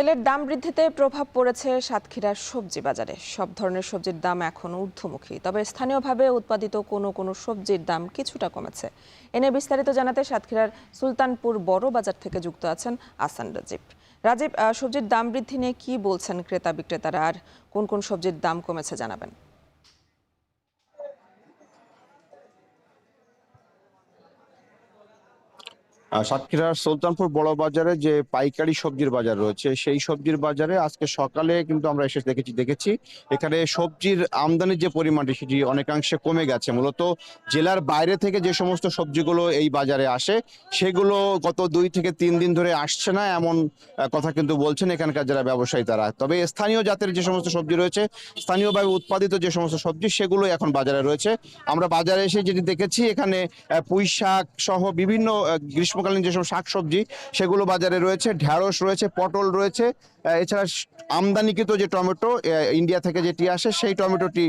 তেলের দাম বৃদ্ধিতে প্রভাব পড়েছে সাতক্ষীরার সবজি বাজারে। সব ধরনের সবজির দাম এখন ঊর্ধ্বমুখী, তবে স্থানীয়ভাবে উৎপাদিত কোনো সবজির দাম কিছুটা কমেছে। এনে বিস্তারিত জানাতে সাতক্ষীরার সুলতানপুর বড় বাজার থেকে যুক্ত আছেন আহসান রাজীব। রাজীব, সবজির দাম বৃদ্ধি নিয়ে কি বলছেন ক্রেতা বিক্রেতারা, আর কোন সবজির দাম কমেছে জানাবেন। সাতক্ষীরার সুলতানপুর বড় বাজারে যে পাইকারি সবজির বাজার রয়েছে, সেই সবজির বাজারে আজকে সকালে কিন্তু আমরা এসে দেখেছি এখানে সবজির আমদানির যে পরিমাণটি সেটি অনেকাংশে কমে গেছে। মূলত জেলার বাইরে থেকে যে সমস্ত সবজিগুলো এই বাজারে আসে সেগুলো গত 2 থেকে 3 দিন ধরে আসছে না, এমন কথা কিন্তু বলছেন এখানকার যারা ব্যবসায়ী তারা। তবে স্থানীয় জাতের যে সমস্ত সবজি রয়েছে, স্থানীয়ভাবে উৎপাদিত যে সমস্ত সবজি সেগুলো এখন বাজারে রয়েছে। আমরা বাজারে এসে যেটি দেখেছি এখানে পুঁই শাক সহ বিভিন্ন গ্রীষ্মকালীন যেসব শাকসবজি সেগুলো বাজারে রয়েছে, ঢ্যাঁড়স রয়েছে, পটল রয়েছে। এছাড়া আমদানিকৃত যে টমেটো ইন্ডিয়া থেকে যেটি আসে সেই টমেটোটি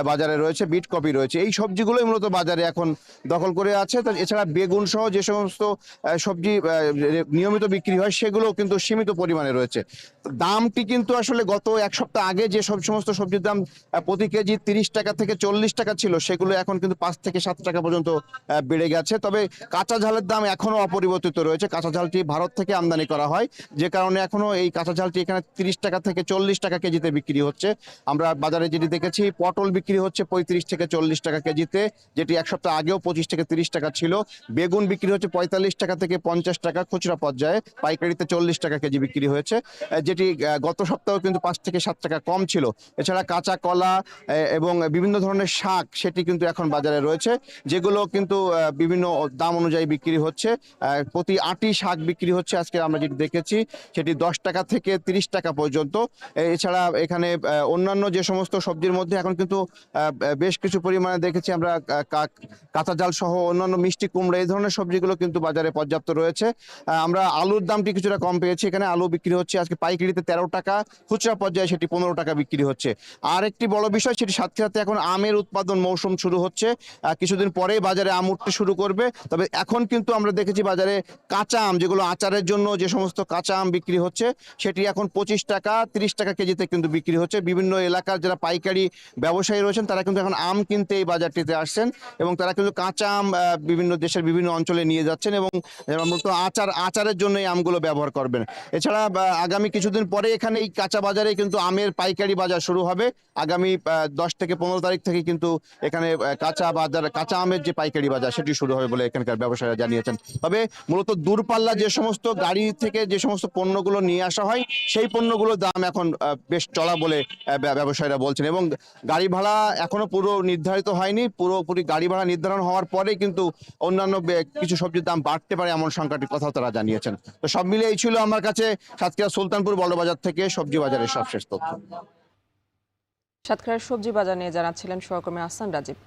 বাজারে রয়েছে, বিট কপি রয়েছে। এই সবজিগুলোই মূলত বাজারে এখন দখল করে আছে। তো এছাড়া বেগুন সহ যে সমস্ত সবজি নিয়মিত বিক্রি হয় সেগুলো কিন্তু সীমিত পরিমাণে রয়েছে। দামটি কিন্তু আসলে গত এক সপ্তাহ আগে যে সমস্ত সবজির দাম প্রতি কেজি 30 টাকা থেকে 40 টাকা ছিল, সেগুলো এখন কিন্তু 5 থেকে 7 টাকা পর্যন্ত বেড়ে গেছে। তবে কাঁচা ঝালের দাম এখনো অপরিবর্তিত রয়েছে। কাঁচা ঝালটি ভারত থেকে আমদানি করা হয়, যে কারণে এখনো এই কাঁচা ঝালটি এখানে 30 টাকা থেকে 40 টাকা কেজিতে বিক্রি হচ্ছে। আমরা বাজারে যেটি দেখেছি পটল বিক্রি হচ্ছে 35 থেকে 40 টাকা কেজিতে, যেটি এক সপ্তাহ আগেও 25 থেকে 30 টাকা ছিল। বেগুন বিক্রি হচ্ছে 45 টাকা থেকে 50 টাকা খুচরা পর্যায়ে, পাইকারিতে 40 টাকা কেজি বিক্রি হয়েছে, যেটি গত সপ্তাহে কিন্তু 5 থেকে 7 টাকা কম ছিল। এছাড়া কাঁচা কলা এবং বিভিন্ন ধরনের শাক সেটি কিন্তু এখন বাজারে রয়েছে, যেগুলো কিন্তু বিভিন্ন দাম অনুযায়ী বিক্রি হচ্ছে। প্রতি আটি শাক বিক্রি হচ্ছে আজকে আমরা যেটি দেখেছি সেটি 10 টাকা থেকে 30 টাকা পর্যন্ত। এছাড়া এখানে অন্যান্য যে সমস্ত সবজির মধ্যে এখন কিন্তু বেশ কিছু পরিমাণে দেখেছি আমরা কাঁচা জাল সহ অন্যান্য মিষ্টি কুমড়া এই ধরনের সবজিগুলো কিন্তু বাজারে পর্যাপ্ত রয়েছে। আমরা আলুর দামটি কিছুটা কম পেয়েছি। এখানে আলু বিক্রি হচ্ছে আজকে পাইকারিতে 13 টাকা, খুচরা পর্যায়ে সেটি 15 টাকা বিক্রি হচ্ছে। আর একটি বড় বিষয়, সেটি সাতক্ষীরাতে এখন আমের উৎপাদন মৌসুম শুরু হচ্ছে। কিছুদিন পরেই বাজারে আম উঠতে শুরু করবে। তবে এখন কিন্তু আমরা দেখেছি বাজারে কাঁচা আম, যেগুলো আচারের জন্য যে সমস্ত কাঁচা আম বিক্রি হচ্ছে, সেটি এখন 25 টাকা 30 টাকা কেজিতে কিন্তু বিক্রি হচ্ছে। বিভিন্ন এলাকার যারা পাইকারি ব্যবসায়ী রয়েছেন তারা কিন্তু এখন আম কিনতে এই বাজারটিতে আসছেন, এবং তারা কিন্তু কাঁচা আম বিভিন্ন দেশের বিভিন্ন অঞ্চলে নিয়ে যাচ্ছেন, এবং মূলত আচারের জন্য এই আমগুলো ব্যবহার করবেন। এছাড়া আগামী কিছুদিন পরে এখানে এই কাঁচা বাজারে কিন্তু আমের পাইকারি বাজার শুরু হবে। আগামী 10 থেকে 15 তারিখ থেকে কিন্তু এখানে কাঁচা আমের যে পাইকারি বাজার সেটি শুরু হবে বলে এখানকার ব্যবসায়ীরা জানিয়েছেন। তবে মূলত দূরপাল্লা যে সমস্ত গাড়ি থেকে যে সমস্ত পণ্যগুলো নিয়ে আসা হয় সেই পণ্যগুলোর দাম এখন বেশ চড়া বলে ব্যবসায়ীরা বলছেন, এবং গাড়ি ভাড়া এখনো পুরো নির্ধারিত হয়নি। পুরোপুরি গাড়ি ভাড়া নির্ধারণ হওয়ার পরে কিন্তু অন্যান্য কিছু সবজির দাম বাড়তে পারে এমন সংখ্যাটির কথা তারা জানিয়েছেন। তো সব মিলে এই ছিল আমার কাছে সাতক্ষীরা সুলতানপুর বড় বাজার থেকে সবজি বাজারের সবশেষ তথ্য। সাতক্ষীরার সবজি বাজার নিয়ে জানাচ্ছিলেন সহকর্মী আহসান রাজীব।